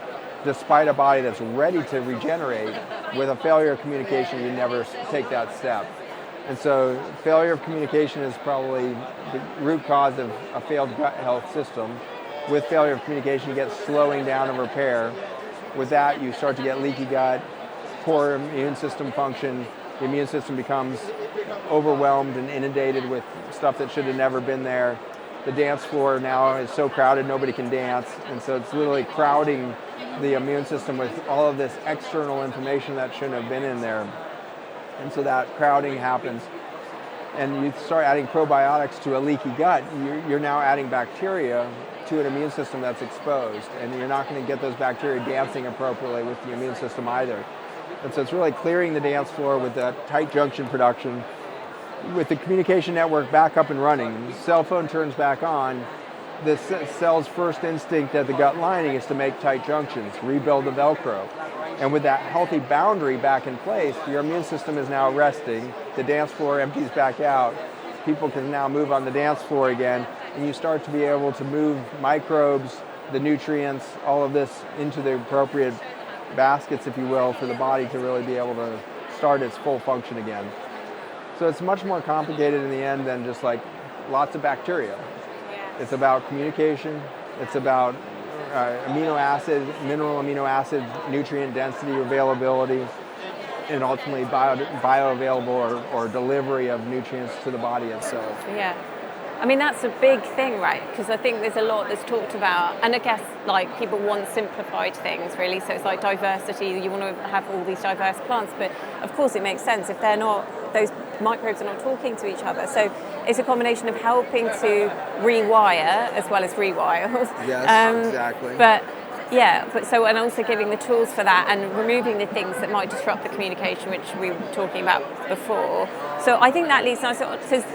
despite a body that's ready to regenerate. With a failure of communication, you never take that step. And so failure of communication is probably the root cause of a failed gut health system. With failure of communication, you get slowing down of repair. With that, you start to get leaky gut, poor immune system function. The immune system becomes overwhelmed and inundated with stuff that should have never been there. The dance floor now is so crowded, nobody can dance. And so it's literally crowding the immune system with all of this external information that shouldn't have been in there. And so that crowding happens. and you start adding probiotics to a leaky gut, you're now adding bacteria to an immune system that's exposed, and you're not going to get those bacteria dancing appropriately with the immune system either. And so it's really clearing the dance floor with that tight junction production. With the communication network back up and running, the cell phone turns back on, the cell's first instinct at the gut lining is to make tight junctions, rebuild the Velcro. And with that healthy boundary back in place, your immune system is now resting, the dance floor empties back out, people can now move on the dance floor again, and you start to be able to move microbes, the nutrients, all of this into the appropriate baskets, if you will, for the body to really be able to start its full function again. So it's much more complicated in the end than just like lots of bacteria. It's about communication, it's about amino acid, mineral amino acid, nutrient density, availability, and ultimately bioavailable or delivery of nutrients to the body itself. Yeah. I mean, that's a big thing, right? Because I think there's a lot that's talked about, and I guess like people want simplified things, really. So it's like diversity. You want to have all these diverse plants, but of course it makes sense if they're not. Those microbes are not talking to each other. So it's a combination of helping to rewire as well as rewire. Yes, exactly. And also giving the tools for that and removing the things that might disrupt the communication, which we were talking about before. So I think that leads nicely to,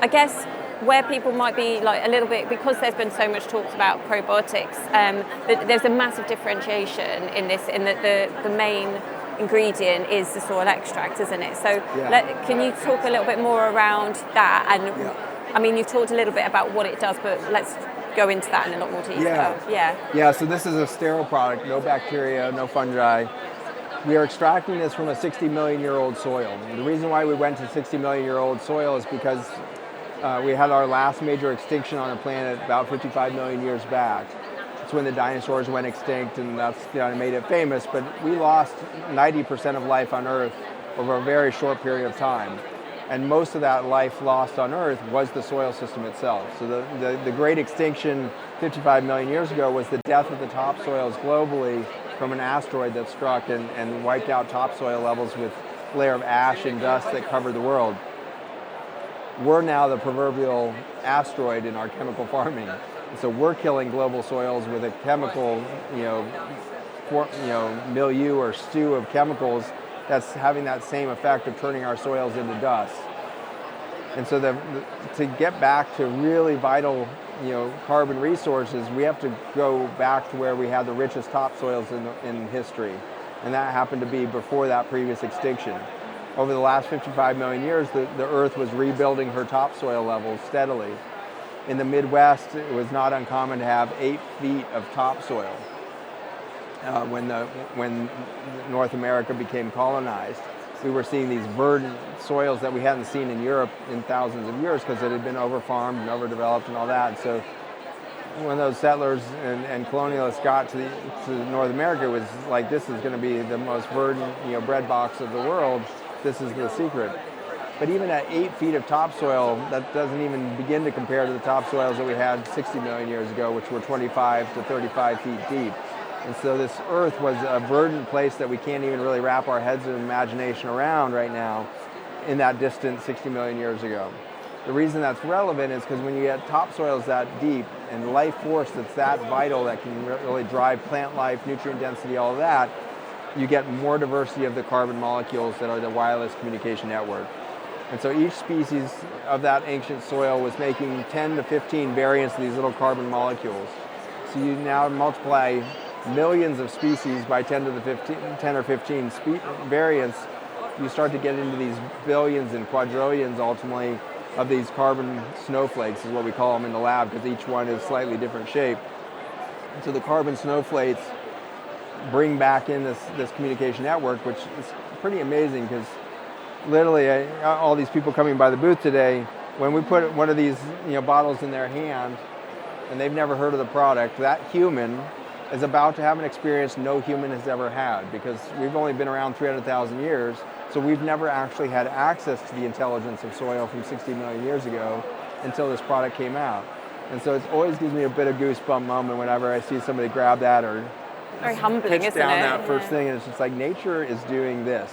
I guess, where people might be like a little bit, because there's been so much talk about probiotics, there's a massive differentiation in this, in that the main ingredient is the soil extract, isn't it? So can you talk a little bit more around that? And I mean, you've talked a little bit about what it does, but let's go into that in a lot more detail. Yeah, so this is a sterile product, no bacteria, no fungi. We are extracting this from a 60 million year old soil. And the reason why we went to 60 million year old soil is because we had our last major extinction on the planet about 55 million years back. It's when the dinosaurs went extinct, and that's made it famous, but we lost 90% of life on Earth over a very short period of time. And most of that life lost on Earth was the soil system itself. So the great extinction 55 million years ago was the death of the topsoils globally from an asteroid that struck and wiped out topsoil levels with a layer of ash and dust that covered the world. We're now the proverbial asteroid in our chemical farming. So we're killing global soils with a chemical, milieu or stew of chemicals that's having that same effect of turning our soils into dust. And so to get back to really vital, carbon resources, we have to go back to where we had the richest topsoils in history. And that happened to be before that previous extinction. Over the last 55 million years, the Earth was rebuilding her topsoil levels steadily. In the Midwest, it was not uncommon to have 8 feet of topsoil when North America became colonized. We were seeing these verdant soils that we hadn't seen in Europe in thousands of years because it had been overfarmed and overdeveloped and all that. And so when those settlers and colonialists got to North America, it was like, this is going to be the most verdant bread box of the world. This is the secret. But even at 8 feet of topsoil, that doesn't even begin to compare to the topsoils that we had 60 million years ago, which were 25 to 35 feet deep. And so this Earth was a verdant place that we can't even really wrap our heads in imagination around right now in that distant 60 million years ago. The reason that's relevant is because when you get topsoils that deep and life force that's that vital that can really drive plant life, nutrient density, all of that, you get more diversity of the carbon molecules that are the wireless communication network. And so each species of that ancient soil was making 10 to 15 variants of these little carbon molecules. So you now multiply millions of species by 10 or 15 variants, you start to get into these billions and quadrillions ultimately of these carbon snowflakes is what we call them in the lab, because each one is slightly different shape. And so the carbon snowflakes bring back in this communication network, which is pretty amazing because literally all these people coming by the booth today, when we put one of these bottles in their hand and they've never heard of the product, that human is about to have an experience no human has ever had, because we've only been around 300,000 years, so we've never actually had access to the intelligence of soil from 60 million years ago until this product came out. And so it always gives me a bit of goosebump moment whenever I see somebody grab that or very humbling, pitch isn't down it? that first thing, and it's just like nature is doing this.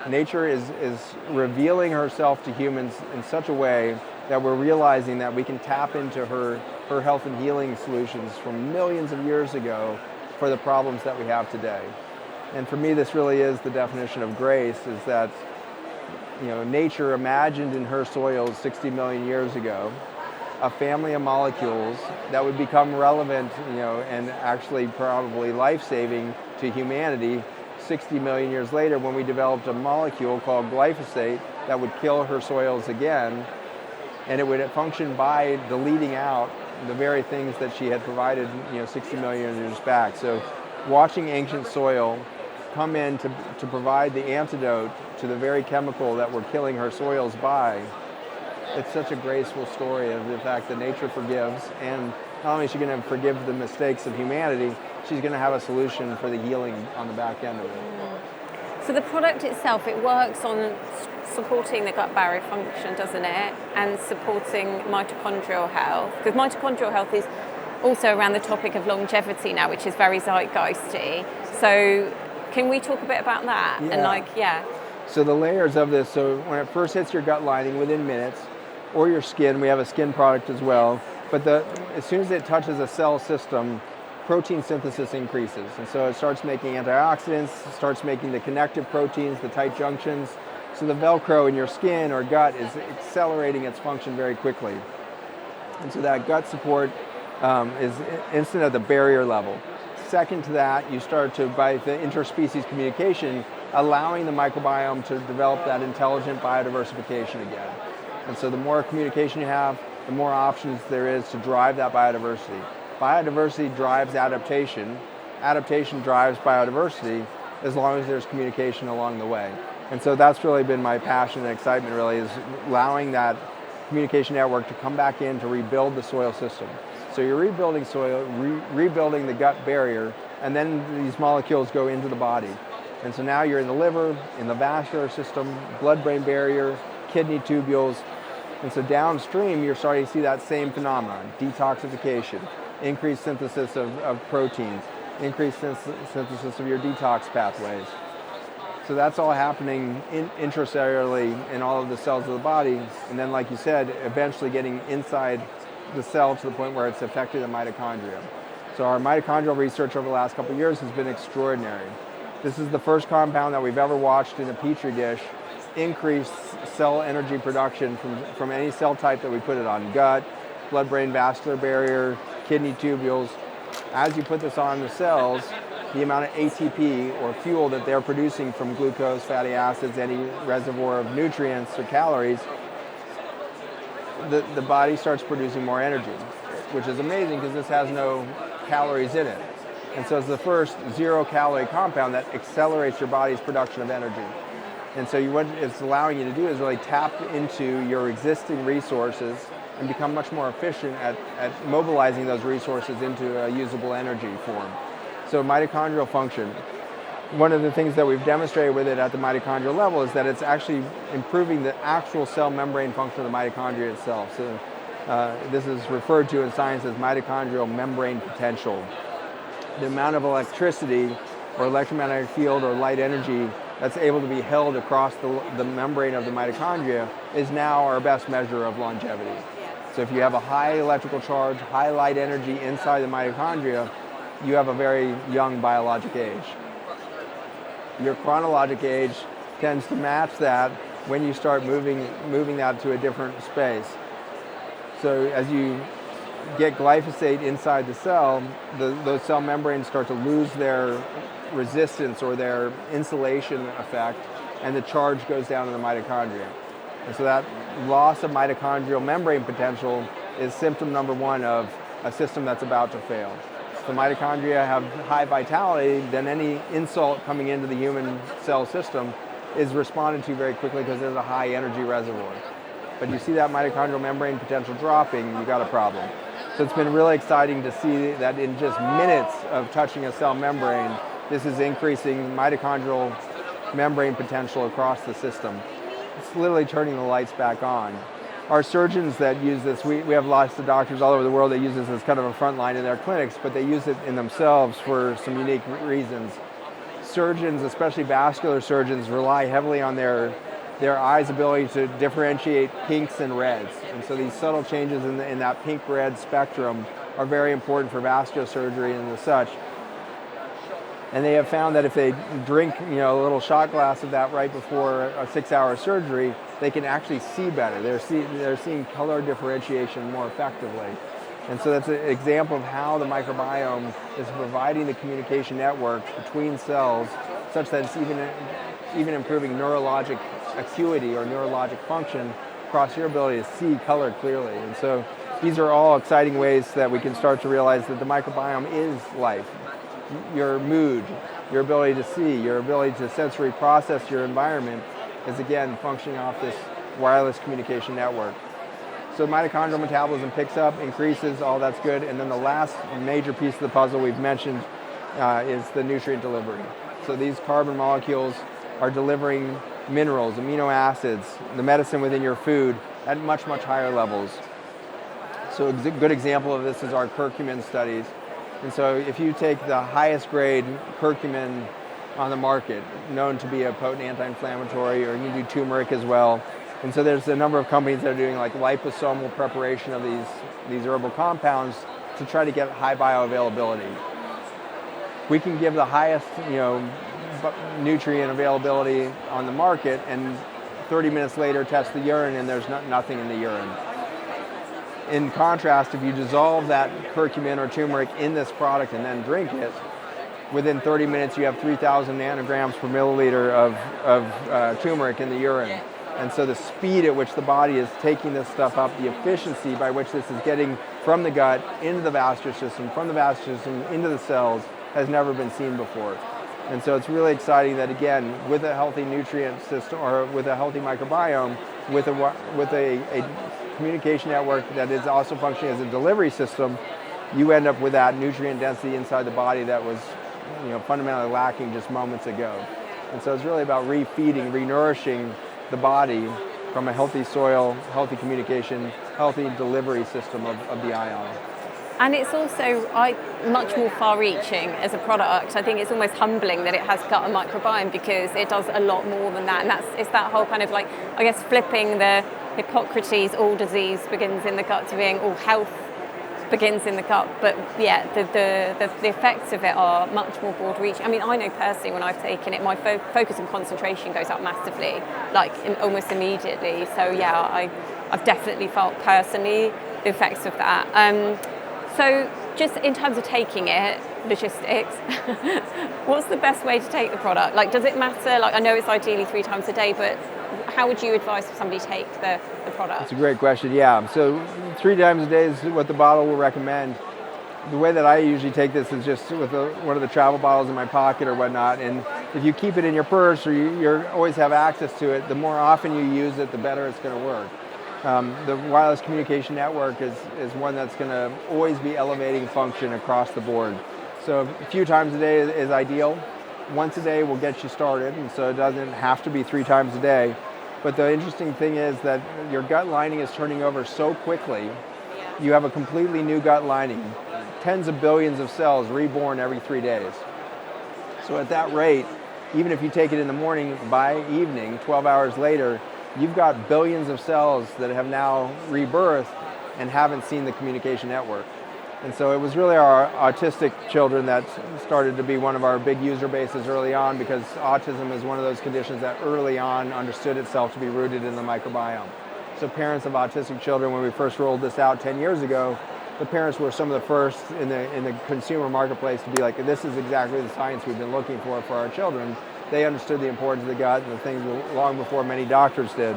Nature is revealing herself to humans in such a way that we're realizing that we can tap into her health and healing solutions from millions of years ago for the problems that we have today. And for me, this really is the definition of grace, is that nature imagined in her soils 60 million years ago a family of molecules that would become relevant, and actually probably life-saving to humanity 60 million years later when we developed a molecule called glyphosate that would kill her soils again, and it would function by deleting out the very things that she had provided 60 million years back. So watching ancient soil come in to provide the antidote to the very chemical that we're killing her soils by, it's such a graceful story of the fact that nature forgives, and not only is she going to forgive the mistakes of humanity, she's going to have a solution for the healing on the back end of it. So the product itself, it works on supporting the gut barrier function, doesn't it? And supporting mitochondrial health. Because mitochondrial health is also around the topic of longevity now, which is very zeitgeisty. So can we talk a bit about that? Yeah. So the layers of this, so when it first hits your gut lining within minutes, or your skin, we have a skin product as well, but as soon as it touches a cell system, protein synthesis increases. And so it starts making antioxidants, starts making the connective proteins, the tight junctions. So the Velcro in your skin or gut is accelerating its function very quickly. And so that gut support is instant at the barrier level. Second to that, you start to, by the interspecies communication, allowing the microbiome to develop that intelligent biodiversification again. And so the more communication you have, the more options there is to drive that biodiversity. Biodiversity drives adaptation. Adaptation drives biodiversity as long as there's communication along the way. And so that's really been my passion and excitement, really, is allowing that communication network to come back in to rebuild the soil system. So you're rebuilding soil, rebuilding the gut barrier, and then these molecules go into the body. And so now you're in the liver, in the vascular system, blood-brain barrier, kidney tubules. And so downstream, you're starting to see that same phenomenon: detoxification, increased synthesis of proteins, increased synthesis of your detox pathways. So that's all happening intracellularly in all of the cells of the body. And then, like you said, eventually getting inside the cell to the point where it's affecting the mitochondria. So our mitochondrial research over the last couple of years has been extraordinary. This is the first compound that we've ever watched in a petri dish increase cell energy production from any cell type that we put it on: gut, blood-brain vascular barrier, kidney tubules. As you put this on the cells, the amount of ATP or fuel that they're producing from glucose, fatty acids, any reservoir of nutrients or calories, the body starts producing more energy, which is amazing because this has no calories in it. And so it's the first zero-calorie compound that accelerates your body's production of energy. And so what it's allowing you to do is really tap into your existing resources and become much more efficient at mobilizing those resources into a usable energy form. So mitochondrial function, one of the things that we've demonstrated with it at the mitochondrial level is that it's actually improving the actual cell membrane function of the mitochondria itself. So this is referred to in science as mitochondrial membrane potential. The amount of electricity or electromagnetic field or light energy that's able to be held across the membrane of the mitochondria is now our best measure of longevity. So if you have a high electrical charge, high light energy inside the mitochondria, you have a very young biologic age. Your chronologic age tends to match that when you start moving that to a different space. So as you get glyphosate inside the cell, those cell membranes start to lose their resistance or their insulation effect, and the charge goes down in the mitochondria. And so that loss of mitochondrial membrane potential is symptom number one of a system that's about to fail. If the mitochondria have high vitality, then any insult coming into the human cell system is responded to very quickly because there's a high energy reservoir. But you see that mitochondrial membrane potential dropping, you got a problem. So it's been really exciting to see that in just minutes of touching a cell membrane, this is increasing mitochondrial membrane potential across the system. It's literally turning the lights back on. Our surgeons that use this, we have lots of doctors all over the world that use this as kind of a front line in their clinics, but they use it in themselves for some unique reasons. surgeons, especially vascular surgeons, rely heavily on their eye's ability to differentiate pinks and reds. And so these subtle changes in that pink-red spectrum are very important for vascular surgery and such. And they have found that if they drink, a little shot glass of that right before a 6-hour surgery, they can actually see better. They're seeing color differentiation more effectively. And so that's an example of how the microbiome is providing the communication network between cells such that it's even improving neurologic acuity or neurologic function across your ability to see color clearly. And so these are all exciting ways that we can start to realize that the microbiome is life. Your mood, your ability to see, your ability to sensory process your environment is again functioning off this wireless communication network. So mitochondrial metabolism picks up, increases, all that's good. And then the last major piece of the puzzle we've mentioned is the nutrient delivery. So these carbon molecules are delivering minerals, amino acids, the medicine within your food at much, much higher levels. So a good example of this is our curcumin studies. And so if you take the highest grade curcumin on the market, known to be a potent anti-inflammatory, or you can do turmeric as well. And so there's a number of companies that are doing like liposomal preparation of these herbal compounds to try to get high bioavailability. We can give the highest, nutrient availability on the market, and 30 minutes later test the urine and there's nothing in the urine. In contrast, if you dissolve that curcumin or turmeric in this product and then drink it, within 30 minutes you have 3,000 nanograms per milliliter of turmeric in the urine. And so the speed at which the body is taking this stuff up, the efficiency by which this is getting from the gut into the vascular system, from the vascular system into the cells, has never been seen before. And so it's really exciting that, again, with a healthy nutrient system or with a healthy microbiome, with a communication network that is also functioning as a delivery system, you end up with that nutrient density inside the body that was fundamentally lacking just moments ago. And so it's really about refeeding, renourishing the body from a healthy soil, healthy communication, healthy delivery system of the ion. And it's also much more far-reaching as a product. I think it's almost humbling that it has gut and microbiome, because it does a lot more than that. And it's that whole kind of flipping the Hippocrates, all disease begins in the gut, to being all health begins in the gut. But yeah, the effects of it are much more broad-reaching. I mean, I know personally when I've taken it, my focus and concentration goes up massively, almost immediately. So yeah, I've definitely felt personally the effects of that. So just in terms of taking it, logistics, what's the best way to take the product? Does it matter? I know it's ideally 3 times a day, but how would you advise somebody take the product? That's a great question, yeah. So 3 times a day is what the bottle will recommend. The way that I usually take this is just with one of the travel bottles in my pocket or whatnot, and if you keep it in your purse or you always have access to it, the more often you use it, the better it's going to work. The wireless communication network is one that's going to always be elevating function across the board. So a few times a day is ideal. Once a day will get you started, and so it doesn't have to be 3 times a day. But the interesting thing is that your gut lining is turning over so quickly. You have a completely new gut lining, tens of billions of cells reborn every 3 days. So at that rate, even if you take it in the morning, by evening, 12 hours later, you've got billions of cells that have now rebirthed and haven't seen the communication network. And so it was really our autistic children that started to be one of our big user bases early on, because autism is one of those conditions that early on understood itself to be rooted in the microbiome. So parents of autistic children, when we first rolled this out 10 years ago, the parents were some of the first in the consumer marketplace to be like, this is exactly the science we've been looking for our children. They understood the importance of the gut and the things long before many doctors did.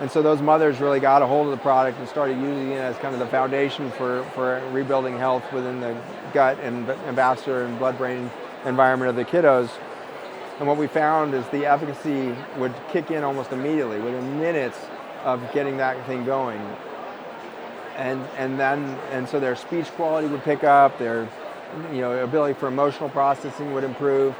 And so those mothers really got a hold of the product and started using it as kind of the foundation for rebuilding health within the gut and vascular and blood-brain environment of the kiddos. And what we found is the efficacy would kick in almost immediately, within minutes of getting that thing going. And so their speech quality would pick up, their ability for emotional processing would improve.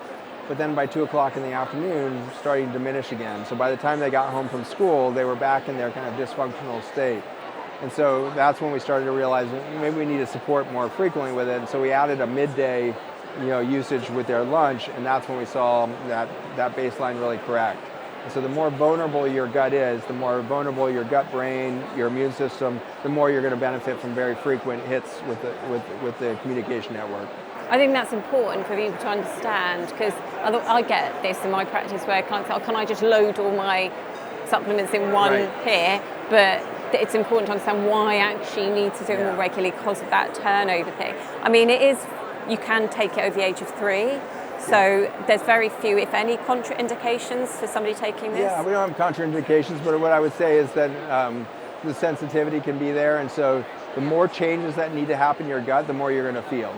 But then by 2 o'clock in the afternoon, starting to diminish again. So by the time they got home from school, they were back in their kind of dysfunctional state. And so that's when we started to realize maybe we need to support more frequently with it. And so we added a midday usage with their lunch, and that's when we saw that baseline really correct. And so the more vulnerable your gut is, the more vulnerable your gut brain, your immune system, the more you're going to benefit from very frequent hits with the communication network. I think that's important for people to understand, because I get this in my practice where can I just load all my supplements in one here, but it's important to understand why I actually need to do it more regularly because of that turnover thing. I mean, you can take it over the age of 3, so there's very few, if any, contraindications for somebody taking this? Yeah, we don't have contraindications, but what I would say is that the sensitivity can be there, and so the more changes that need to happen in your gut, the more you're going to feel.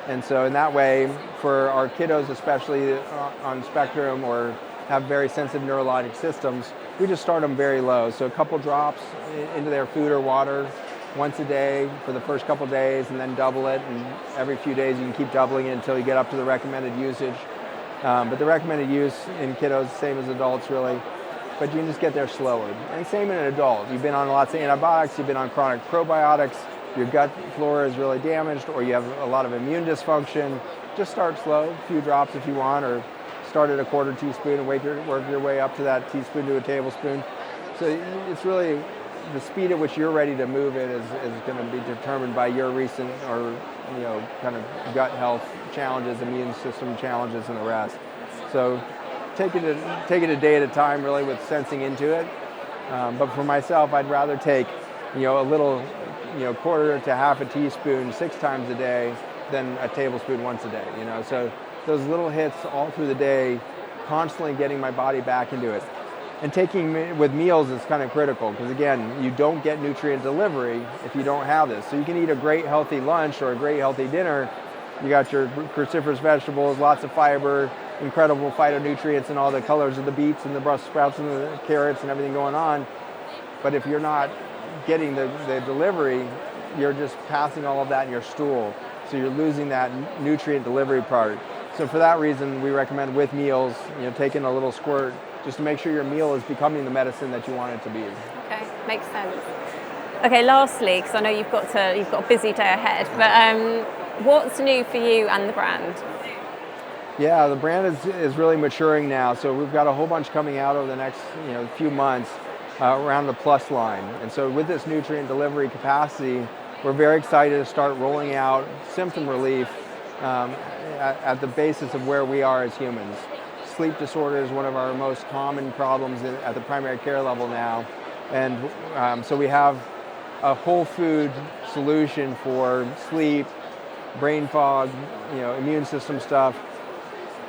And so in that way, for our kiddos, especially on spectrum or have very sensitive neurologic systems, we just start them very low. So a couple drops into their food or water once a day for the first couple days, and then double it. And every few days you can keep doubling it until you get up to the recommended usage. But the recommended use in kiddos, same as adults really, but you can just get there slower. And same in an adult. You've been on lots of antibiotics, you've been on chronic probiotics, your gut flora is really damaged, or you have a lot of immune dysfunction, just start slow, a few drops if you want, or start at a quarter teaspoon and work your way up to that teaspoon to a tablespoon. So it's really the speed at which you're ready to move it is going to be determined by your recent or kind of gut health challenges, immune system challenges, and the rest. So take it a day at a time, really, with sensing into it. But for myself, I'd rather take a little quarter to half a teaspoon 6 times a day than a tablespoon once a day. So those little hits all through the day, constantly getting my body back into it. And taking with meals is kind of critical, because again, you don't get nutrient delivery if you don't have this. So you can eat a great healthy lunch or a great healthy dinner. You got your cruciferous vegetables, lots of fiber, incredible phytonutrients and all the colors of the beets and the Brussels sprouts and the carrots and everything going on. But if you're not getting the delivery, you're just passing all of that in your stool. So you're losing that nutrient delivery part. So for that reason, we recommend with meals, taking a little squirt just to make sure your meal is becoming the medicine that you want it to be. Okay, makes sense. Okay, lastly, because I know you've got a busy day ahead, but what's new for you and the brand? Yeah, the brand is really maturing now. So we've got a whole bunch coming out over the next few months around the Plus line. And so with this nutrient delivery capacity, we're very excited to start rolling out symptom relief at the basis of where we are as humans. Sleep disorder is one of our most common problems at the primary care level now. And so we have a whole food solution for sleep, brain fog, immune system stuff,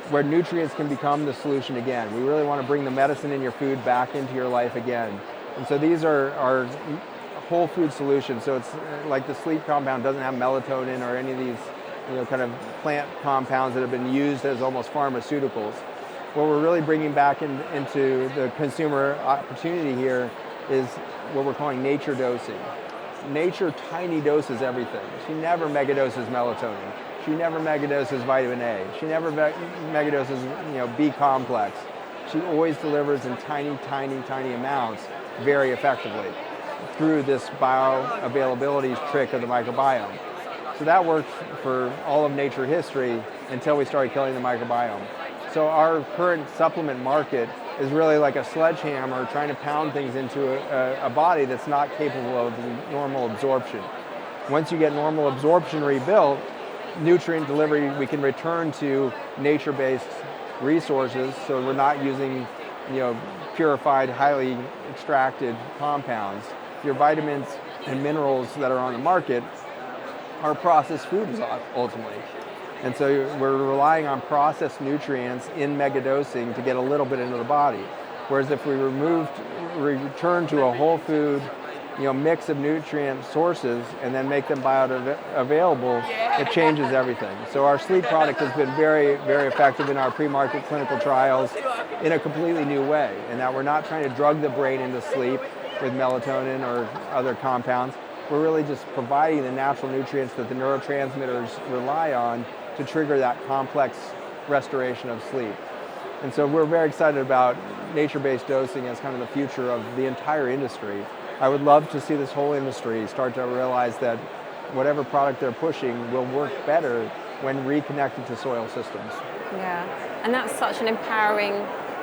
where nutrients can become the solution again. We really want to bring the medicine in your food back into your life again. And so these are our whole food solutions. So it's like the sleep compound doesn't have melatonin or any of these kind of plant compounds that have been used as almost pharmaceuticals. What we're really bringing back into the consumer opportunity here is what we're calling nature dosing. Nature tiny doses everything. She never megadoses melatonin. She never megadoses vitamin A. She never megadoses B complex. She always delivers in tiny, tiny, tiny amounts very effectively through this bioavailability trick of the microbiome. So that worked for all of nature history until we started killing the microbiome. So our current supplement market is really like a sledgehammer trying to pound things into a body that's not capable of normal absorption. Once you get normal absorption rebuilt, nutrient delivery, we can return to nature-based resources, so we're not using purified, highly extracted compounds. Your vitamins and minerals that are on the market are processed foods ultimately. And so we're relying on processed nutrients in megadosing to get a little bit into the body. Whereas if we return to a whole food, mix of nutrient sources and then make them bioavailable, it changes everything. So our sleep product has been very, very effective in our pre-market clinical trials in a completely new way, in that we're not trying to drug the brain into sleep with melatonin or other compounds. We're really just providing the natural nutrients that the neurotransmitters rely on to trigger that complex restoration of sleep. And so we're very excited about nature-based dosing as kind of the future of the entire industry. I would love to see this whole industry start to realize that whatever product they're pushing will work better when reconnected to soil systems. Yeah, and that's such an empowering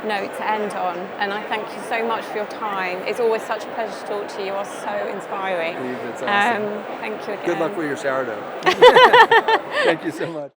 note to end on, and I thank you so much for your time. It's always such a pleasure to talk to you. You are so inspiring. Eve, it's awesome. Thank you again. Good luck with your sourdough. Thank you so much.